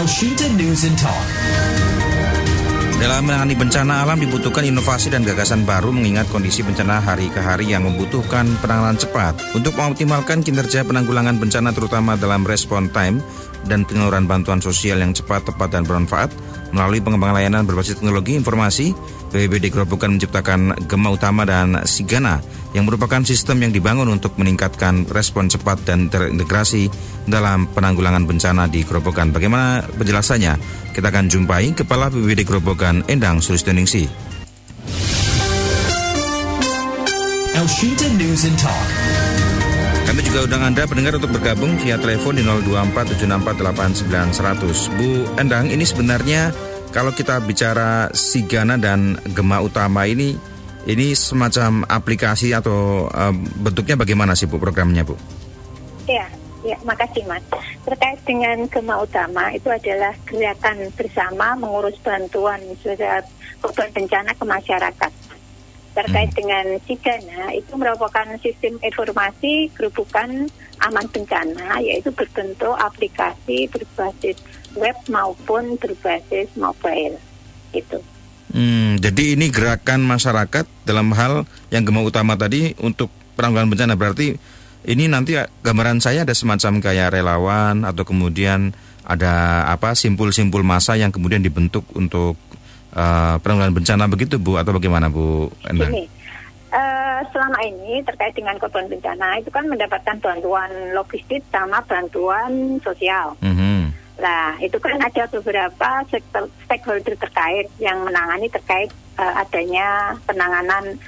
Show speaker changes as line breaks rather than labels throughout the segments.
Elshinta News and Talk.
Dalam menangani bencana alam dibutuhkan inovasi dan gagasan baru mengingat kondisi bencana hari ke hari yang membutuhkan penanganan cepat. Untuk mengoptimalkan kinerja penanggulangan bencana terutama dalam respon time dan penyaluran bantuan sosial yang cepat, tepat, dan bermanfaat melalui pengembangan layanan berbasis teknologi informasi, BPBD Grobogan menciptakan Gema Utama dan Sigana yang merupakan sistem yang dibangun untuk meningkatkan respon cepat dan terintegrasi dalam penanggulangan bencana di Grobogan. Bagaimana penjelasannya? Kita akan jumpai Kepala BPBD Grobogan, Endang Sulistioningsi.
Elshinta News and Talk.
Kami juga undang Anda pendengar untuk bergabung via telepon di 02476489100. Bu Endang, ini sebenarnya kalau kita bicara Sigana dan Gema Utama ini semacam aplikasi atau bentuknya bagaimana sih Bu programnya Bu?
Ya, makasih Mas. Terkait dengan Gema Utama itu adalah gerakan bersama mengurus bantuan korban bencana ke masyarakat. Terkait dengan Sigana itu merupakan sistem informasi Grobogan aman bencana, yaitu berbentuk aplikasi berbasis web maupun berbasis mobile gitu.
Jadi ini gerakan masyarakat dalam hal yang Gema Utama tadi untuk penanggulangan bencana, berarti ini nanti gambaran saya ada semacam kayak relawan atau kemudian ada simpul-simpul massa yang kemudian dibentuk untuk penanggulangan bencana begitu Bu, atau bagaimana Bu Endang?
Gini, selama ini terkait dengan korban bencana itu kan mendapatkan bantuan logistik sama bantuan sosial. Nah, itu kan ada beberapa stakeholder terkait yang menangani terkait adanya penanganan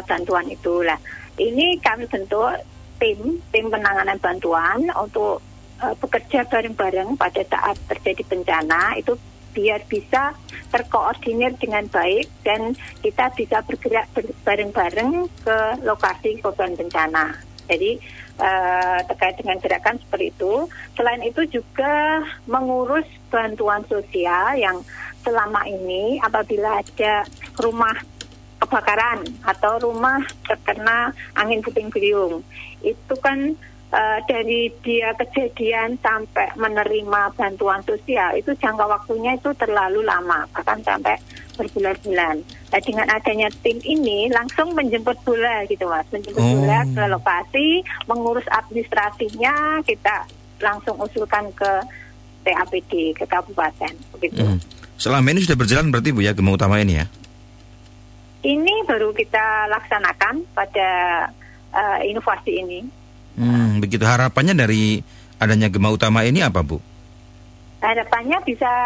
bantuan itu. Lah, ini kami bentuk tim penanganan bantuan untuk bekerja bareng-bareng pada saat terjadi bencana itu biar bisa terkoordinir dengan baik dan kita bisa bergerak bareng-bareng ke lokasi korban bencana. Jadi terkait dengan gerakan seperti itu. Selain itu juga mengurus bantuan sosial yang selama ini apabila ada rumah kebakaran atau rumah terkena angin puting beliung, itu kan dari dia kejadian sampai menerima bantuan sosial itu jangka waktunya itu terlalu lama, bahkan sampai berbulan-bulan. Nah, dengan adanya tim ini langsung menjemput bola gitu Mas, menjemput bola ke lokasi, mengurus administrasinya, kita langsung usulkan ke TAPD, ke kabupaten begitu.
Selama ini sudah berjalan berarti Bu ya Gema Utama ini ya?
Ini baru kita laksanakan pada inovasi ini.
Begitu, harapannya dari adanya Gema Utama ini apa Bu?
Harapannya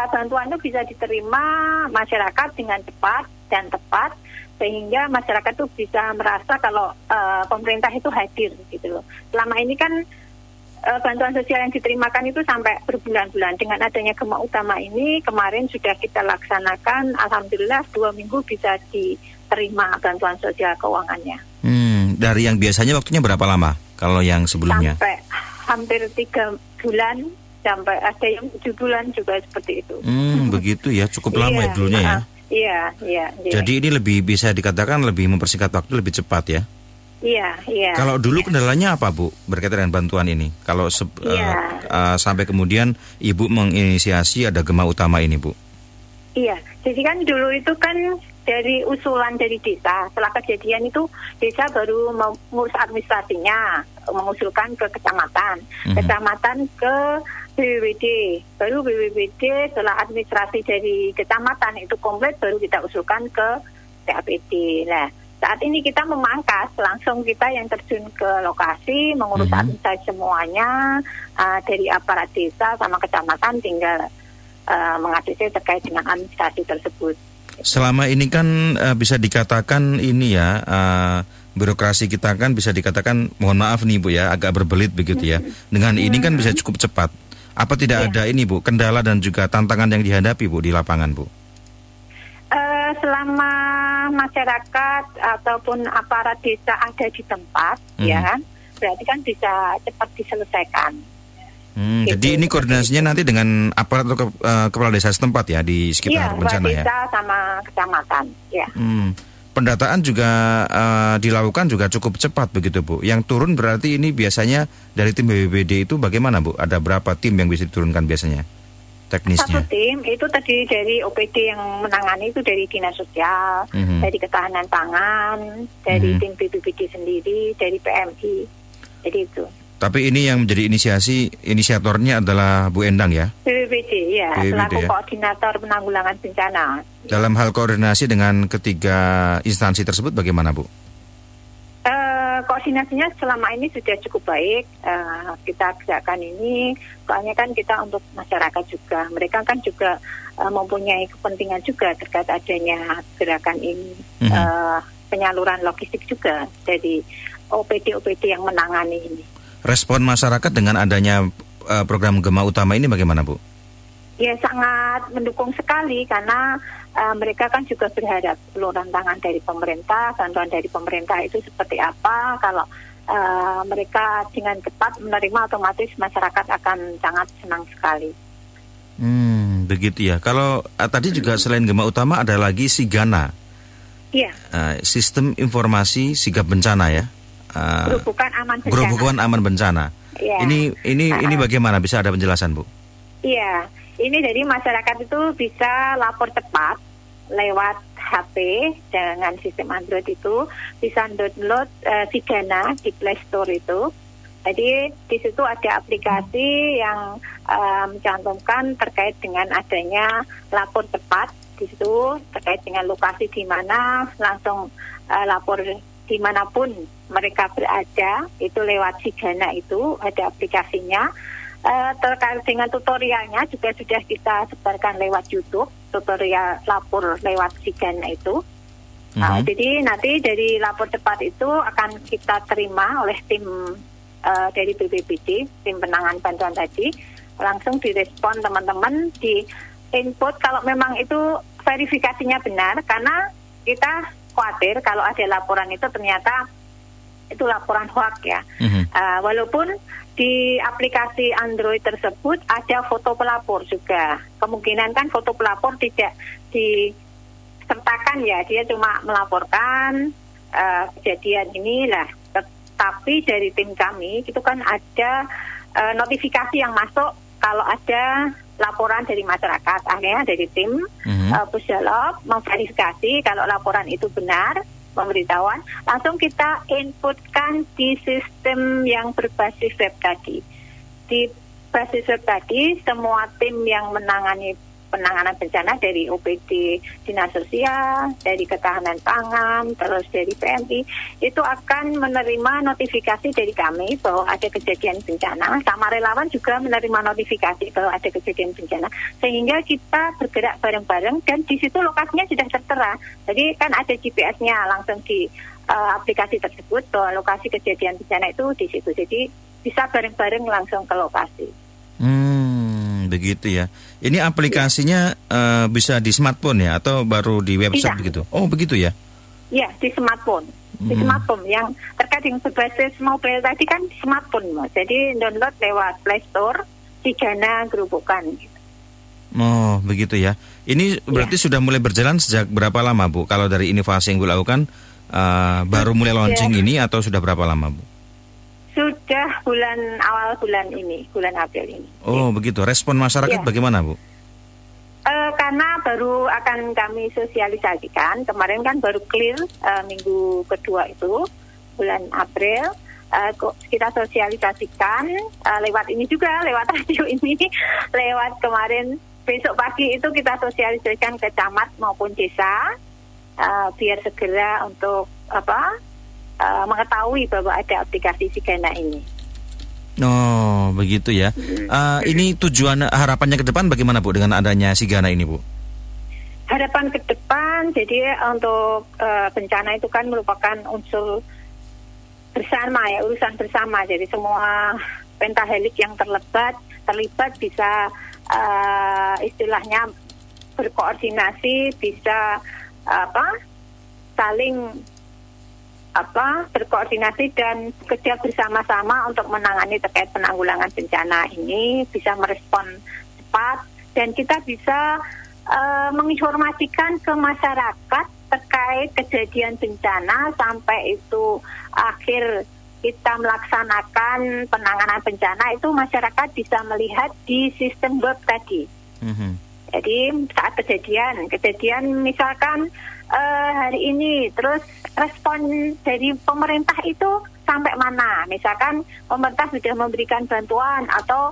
bantuan itu bisa diterima masyarakat dengan cepat dan tepat, sehingga masyarakat itu bisa merasa kalau pemerintah itu hadir gitu loh. Selama ini kan bantuan sosial yang diterimakan itu sampai berbulan-bulan. Dengan adanya Gema Utama ini kemarin sudah kita laksanakan, alhamdulillah 2 minggu bisa diterima bantuan sosial keuangannya.
Dari yang biasanya waktunya berapa lama kalau yang sebelumnya?
Sampai hampir 3 bulan, sampai ada yang 7 bulan juga seperti itu.
Begitu ya, cukup lama ya dulunya ya.
Iya.
Jadi ini lebih bisa dikatakan lebih mempersingkat waktu, lebih cepat ya.
Iya.
Kalau dulu kendalanya apa Bu berkaitan dengan bantuan ini? Kalau sampai kemudian Ibu menginisiasi ada Gema Utama ini Bu. Iya,
jadi kan dulu itu kan dari usulan dari desa, setelah kejadian itu desa baru mengurus administrasinya, mengusulkan ke kecamatan, kecamatan ke BPBD, baru BPBD setelah administrasi dari kecamatan itu komplit baru kita usulkan ke TAPD. Nah, saat ini kita memangkas, langsung kita yang terjun ke lokasi, mengurus administrasi semuanya, dari aparat desa sama kecamatan tinggal mengadministrasi terkait dengan administrasi tersebut.
Selama ini kan bisa dikatakan ini ya, birokrasi kita kan bisa dikatakan, mohon maaf nih Bu ya, agak berbelit begitu ya. Dengan ini kan bisa cukup cepat. Apa tidak ada ini Bu, kendala dan juga tantangan yang dihadapi Bu di lapangan Bu?
Selama masyarakat ataupun aparat desa ada di tempat, ya kan, berarti kan bisa cepat diselesaikan.
Gitu. Jadi ini koordinasinya nanti dengan aparat atau kepala desa setempat ya di sekitar bencana ya?
Iya, desa sama kecamatan, ya.
Pendataan juga dilakukan juga cukup cepat begitu Bu. Yang turun berarti ini biasanya dari tim BPBD itu bagaimana Bu? Ada berapa tim yang bisa diturunkan biasanya? teknisnya?
Satu tim itu terdiri dari OPD yang menangani itu dari Dinas Sosial, dari Ketahanan Pangan, dari tim BPBD sendiri, dari PMI. Jadi itu.
Tapi ini yang menjadi inisiatornya adalah Bu Endang ya?
BPBD ya, selaku koordinator penanggulangan bencana.
Dalam hal koordinasi dengan ketiga instansi tersebut bagaimana, Bu?
Koordinasinya selama ini sudah cukup baik. Kita kerjakan ini, soalnya kan kita untuk masyarakat juga. Mereka kan juga mempunyai kepentingan juga terkait adanya gerakan ini. Penyaluran logistik juga dari OPD-OPD yang menangani ini.
Respon masyarakat dengan adanya program Gema Utama ini bagaimana, Bu?
Ya sangat mendukung sekali karena mereka kan juga berharap uluran tangan dari pemerintah, bantuan dari pemerintah itu seperti apa. Kalau mereka dengan cepat menerima, otomatis masyarakat akan sangat senang sekali.
Begitu ya. Kalau tadi juga selain Gema Utama ada lagi Sigana.
Iya.
Sistem informasi sigap bencana ya. Grup Hukuman Aman Bencana.
Ya.
Ini bagaimana, bisa ada penjelasan, Bu?
Iya. Ini dari masyarakat itu bisa lapor cepat lewat HP dengan sistem Android itu, bisa download Sigana di Play Store itu. Jadi di situ ada aplikasi yang mencantumkan terkait dengan adanya lapor cepat. Di situ terkait dengan lokasi di mana langsung lapor dimanapun mereka berada, itu lewat Sigana itu ada aplikasinya. Terkait dengan tutorialnya juga sudah kita sebarkan lewat YouTube, tutorial lapor lewat Sigana itu. Jadi nanti dari lapor cepat itu akan kita terima oleh tim dari BPBD, tim penanganan bantuan tadi, langsung direspon teman-teman, di input kalau memang itu verifikasinya benar, karena kita khawatir kalau ada laporan itu ternyata itu laporan hoax ya. Walaupun di aplikasi Android tersebut ada foto pelapor juga. Kemungkinan kan foto pelapor tidak disertakan ya, dia cuma melaporkan kejadian inilah. Tapi dari tim kami itu kan ada notifikasi yang masuk kalau ada laporan dari masyarakat. Akhirnya dari tim Pusdalop memverifikasi kalau laporan itu benar, pemberitahuan, langsung kita inputkan di sistem yang berbasis web tadi. Di basis web tadi, semua tim yang menangani penanganan bencana dari OPD Dinas Sosial, dari Ketahanan Pangan, terus dari PMI, itu akan menerima notifikasi dari kami bahwa ada kejadian bencana, sama relawan juga menerima notifikasi bahwa ada kejadian bencana, sehingga kita bergerak bareng-bareng dan di situ lokasinya sudah tertera. Jadi kan ada GPS-nya langsung di aplikasi tersebut bahwa lokasi kejadian bencana itu di situ. Jadi bisa bareng-bareng langsung ke lokasi.
Begitu ya. Ini aplikasinya bisa di smartphone ya atau baru di website begitu? Oh begitu ya?
Ya di smartphone. Di smartphone yang terkait dengan berbasis mobile tadi kan di smartphone, jadi download lewat Play Store, Sigana Gerobokan.
Oh begitu ya. Ini berarti sudah mulai berjalan sejak berapa lama, Bu? Kalau dari inovasi yang Bu lakukan baru mulai launching ini atau sudah berapa lama, Bu?
Sudah awal bulan ini, bulan April ini.
Oh begitu. Respon masyarakat bagaimana, Bu?
Karena baru akan kami sosialisasikan, kemarin kan baru clear minggu kedua itu, bulan April, kita sosialisasikan lewat ini juga, lewat radio ini, lewat kemarin, besok pagi itu kita sosialisasikan ke camat maupun desa, biar segera untuk mengetahui bahwa ada aplikasi Sigana ini.
Oh, begitu ya. Ini tujuan harapannya ke depan bagaimana, Bu, dengan adanya Sigana ini, Bu?
Harapan ke depan, jadi untuk bencana itu kan merupakan unsur bersama ya, urusan bersama. Jadi semua pentahelik yang terlibat bisa istilahnya berkoordinasi, bisa saling berkoordinasi dan bekerja bersama-sama untuk menangani terkait penanggulangan bencana ini, bisa merespon cepat dan kita bisa menginformasikan ke masyarakat terkait kejadian bencana sampai itu akhir kita melaksanakan penanganan bencana, itu masyarakat bisa melihat di sistem web tadi. Jadi saat kejadian misalkan hari ini, terus respon dari pemerintah itu sampai mana? Misalkan pemerintah sudah memberikan bantuan atau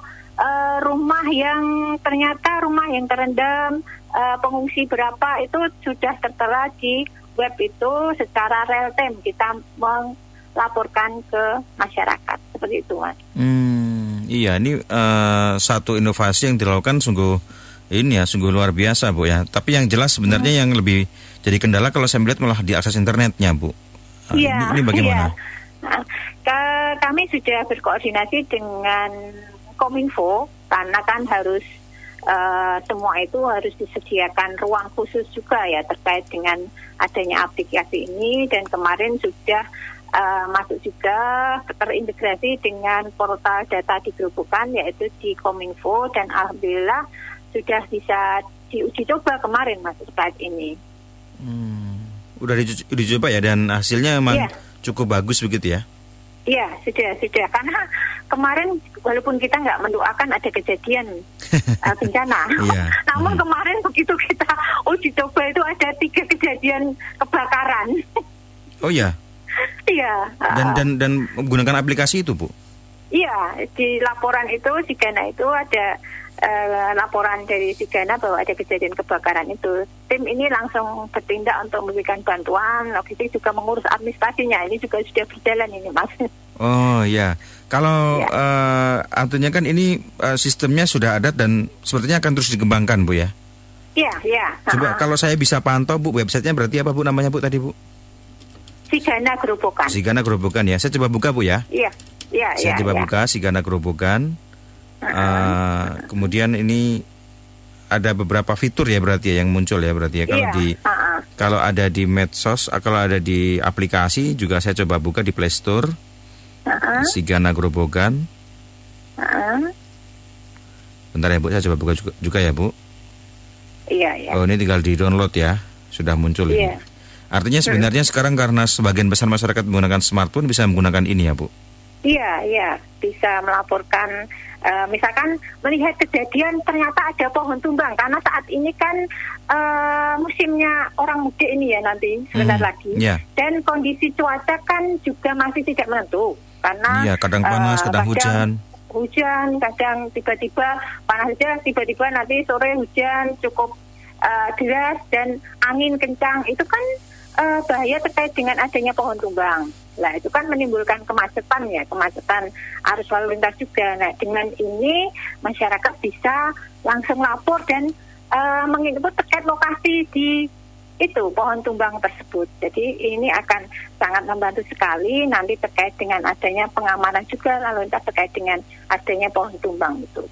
rumah yang terendam, pengungsi berapa itu sudah tertera di web itu secara real time kita melaporkan ke masyarakat seperti itu, Mas.
Iya, ini satu inovasi yang dilakukan sungguh luar biasa, Bu ya. Tapi yang jelas sebenarnya yang lebih jadi kendala kalau saya melihat malah diakses internetnya, Bu.
Iya.
Ini bagaimana?
Iya. Kami sudah berkoordinasi dengan Kominfo karena kan harus semua itu harus disediakan ruang khusus juga ya terkait dengan adanya aplikasi ini, dan kemarin sudah masuk juga terintegrasi dengan portal data di Grobogan yaitu di Kominfo, dan alhamdulillah sudah bisa diuji coba kemarin Mas saat ini.
Udah dicoba ya, dan hasilnya memang cukup bagus begitu ya?
Iya, sudah. Karena kemarin walaupun kita nggak mendoakan ada kejadian bencana, namun kemarin begitu kita uji coba itu ada 3 kejadian kebakaran.
Oh iya? Iya. Dan menggunakan aplikasi itu, Bu?
Iya, di laporan itu Sigana itu ada laporan dari Sigana bahwa ada kejadian kebakaran itu. Tim ini langsung bertindak untuk memberikan bantuan, logistik juga mengurus administrasinya. Ini juga sudah berjalan ini, Mas.
Oh ya, kalau artinya kan ini sistemnya sudah ada dan sepertinya akan terus dikembangkan, Bu ya?
Iya.
Coba kalau saya bisa pantau, Bu, websitenya berarti apa, Bu, namanya, Bu, tadi, Bu?
Sigana Grobogan.
Sigana Grobogan ya. Saya coba buka, Bu ya.
Iya.
Saya coba buka Sigana Grobogan. Kemudian ini ada beberapa fitur ya berarti ya yang muncul ya berarti ya. Kalau ada di medsos, kalau ada di aplikasi juga saya coba buka di Play Store. Sigana Grobogan. Bentar ya, Bu, saya coba buka juga ya, Bu.
Iya.
Oh, ini tinggal di-download ya. Sudah muncul ini. Artinya sebenarnya sekarang karena sebagian besar masyarakat menggunakan smartphone bisa menggunakan ini ya, Bu.
Iya, bisa melaporkan, misalkan melihat kejadian ternyata ada pohon tumbang, karena saat ini kan musimnya orang mudik ini ya nanti sebentar lagi, dan kondisi cuaca kan juga masih tidak menentu, karena
kadang panas, kadang
hujan, kadang tiba-tiba panas saja, tiba-tiba nanti sore hujan cukup deras dan angin kencang, itu kan bahaya terkait dengan adanya pohon tumbang. Nah, itu kan menimbulkan kemacetan arus lalu lintas juga. Nah, dengan ini masyarakat bisa langsung lapor dan menginput terkait lokasi di itu pohon tumbang tersebut. Jadi ini akan sangat membantu sekali nanti terkait dengan adanya pengamanan juga lalu lintas terkait dengan adanya pohon tumbang itu.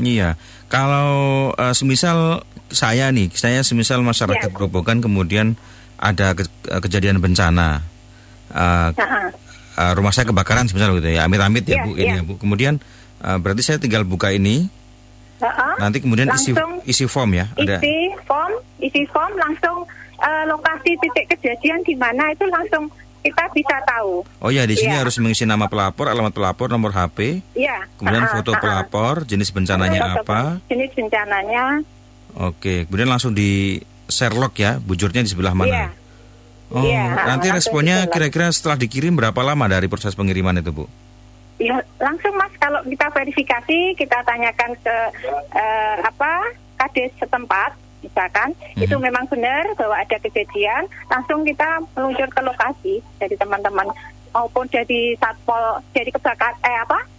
Iya. Kalau semisal semisal masyarakat Grobogan kemudian ada kejadian bencana. Rumah saya kebakaran semisal gitu ya, amit-amit ya, Bu, ini ya, Bu. Kemudian berarti saya tinggal buka ini, nanti kemudian isi form ya,
isi form langsung lokasi titik kejadian di mana itu langsung kita bisa tahu.
Oh ya, di sini harus mengisi nama pelapor, alamat pelapor, nomor HP, kemudian foto pelapor, jenis bencananya apa?
Jenis bencananya.
Oke, kemudian langsung di Sherlock ya, bujurnya di sebelah mana? Nanti responnya kira-kira setelah dikirim berapa lama dari proses pengiriman itu, Bu?
Ya, langsung Mas, kalau kita verifikasi, kita tanyakan ke Kades setempat, misalkan, itu memang benar bahwa ada kejadian, langsung kita meluncur ke lokasi dari teman-teman maupun dari Satpol, dari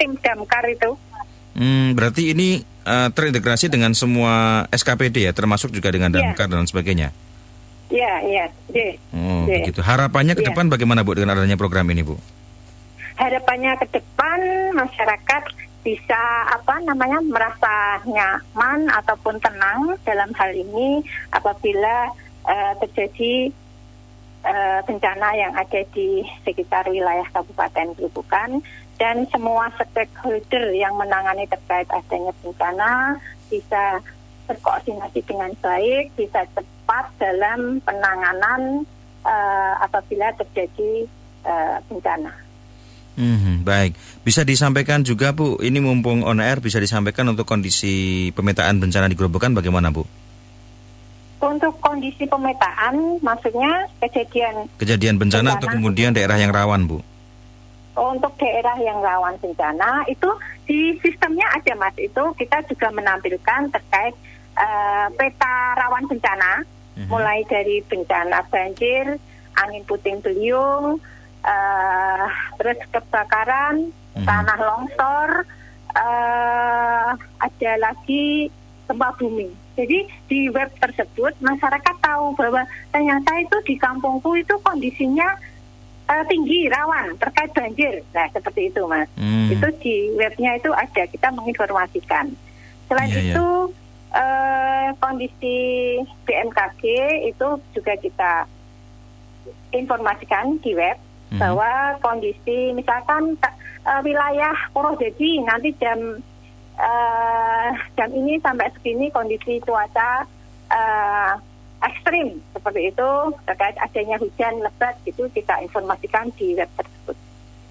tim damkar itu.
Berarti ini terintegrasi dengan semua SKPD ya, termasuk juga dengan damkar dan sebagainya.
Iya.
Begitu. Harapannya ke depan bagaimana, Bu, dengan adanya program ini, Bu?
Harapannya ke depan masyarakat bisa merasa nyaman ataupun tenang dalam hal ini apabila terjadi bencana yang ada di sekitar wilayah Kabupaten Grobogan, dan semua stakeholder yang menangani terkait adanya bencana bisa berkoordinasi dengan baik, bisa cepat dalam penanganan apabila terjadi bencana.
Baik, bisa disampaikan juga Bu, ini mumpung on air, bisa disampaikan untuk kondisi pemetaan bencana di Grobogan bagaimana Bu?
Untuk kondisi pemetaan, maksudnya kejadian
bencana atau kemudian daerah yang rawan Bu?
Untuk daerah yang rawan bencana itu di sistemnya ada Mas, itu kita juga menampilkan terkait peta rawan bencana, mulai dari bencana banjir, angin puting beliung, terus kebakaran, tanah longsor, ada lagi gempa bumi. Jadi di web tersebut masyarakat tahu bahwa ternyata itu di kampungku itu kondisinya tinggi, rawan terkait banjir. Nah seperti itu Mas. Itu di webnya itu ada, kita menginformasikan. Selain itu kondisi BMKG itu juga kita informasikan di web bahwa kondisi misalkan wilayah Purwodadi nanti jam ini sampai segini kondisi cuaca ekstrim seperti itu, terkait adanya hujan lebat gitu kita informasikan di web tersebut.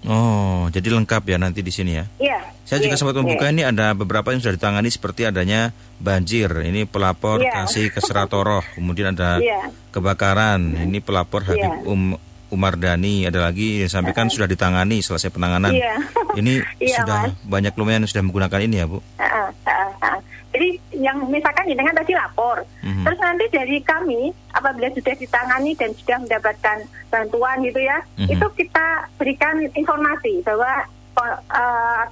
Oh, jadi lengkap ya nanti di sini ya?
Iya.
Saya juga sempat membuka ini ada beberapa yang sudah ditangani seperti adanya banjir, ini pelapor kasih ke Seratoroh, kemudian ada kebakaran, ini pelapor Habib Umardani, ada lagi yang sampaikan sudah ditangani, selesai penanganan. Ini sudah Mas. Banyak lumayan sudah menggunakan ini ya Bu?
Jadi yang misalkan dengan tadi lapor, terus nanti dari kami apabila sudah ditangani dan sudah mendapatkan bantuan gitu ya, itu kita berikan informasi bahwa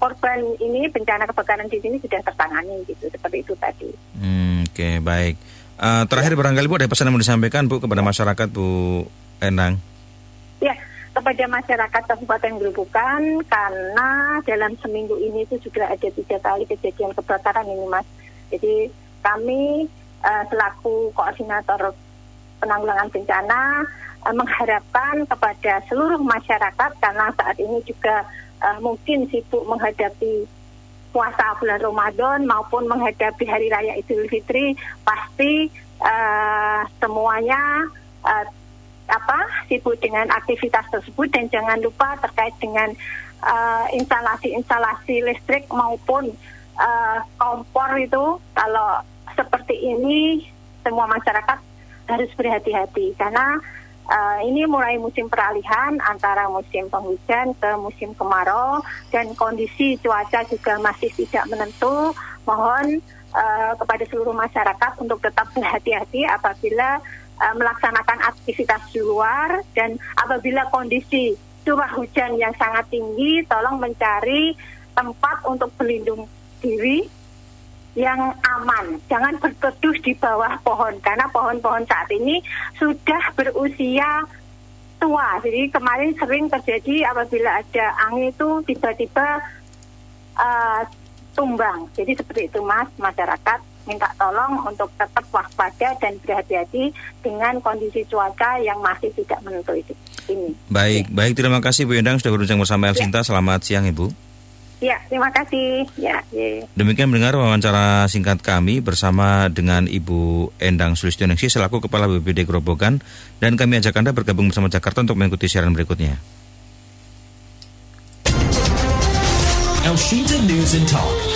korban ini bencana kebakaran di sini sudah tertangani gitu, seperti itu tadi.
Oke, baik. Terakhir barangkali Bu ada pesan yang mau disampaikan Bu kepada masyarakat Bu Endang?
Ya, kepada masyarakat Kabupaten Grobogan, karena dalam seminggu ini itu juga ada 3 kali kejadian kebakaran ini Mas. Jadi kami selaku koordinator penanggulangan bencana mengharapkan kepada seluruh masyarakat, karena saat ini juga mungkin sibuk menghadapi puasa bulan Ramadan maupun menghadapi Hari Raya Idul Fitri, pasti semuanya sibuk dengan aktivitas tersebut, dan jangan lupa terkait dengan instalasi listrik maupun kompor itu, kalau seperti ini semua masyarakat harus berhati-hati karena ini mulai musim peralihan antara musim penghujan ke musim kemarau dan kondisi cuaca juga masih tidak menentu. Mohon kepada seluruh masyarakat untuk tetap berhati-hati apabila melaksanakan aktivitas di luar, dan apabila kondisi curah hujan yang sangat tinggi, tolong mencari tempat untuk berlindung diri yang aman. Jangan berteduh di bawah pohon, karena pohon-pohon saat ini sudah berusia tua. Jadi kemarin sering terjadi apabila ada angin itu tiba-tiba tumbang. Jadi seperti itu Mas, masyarakat minta tolong untuk tetap waspada dan berhati-hati dengan kondisi cuaca yang masih tidak menentu ini.
Baik, terima kasih Bu Endang sudah berbincang bersama Elsinta. Selamat siang Ibu.
Ya, terima kasih.
Demikian mendengar wawancara singkat kami bersama dengan Ibu Endang Sulistioningsi selaku Kepala BPBD Grobogan, dan kami ajak Anda bergabung bersama Jakarta untuk mengikuti siaran berikutnya.
Elshinta News and Talk.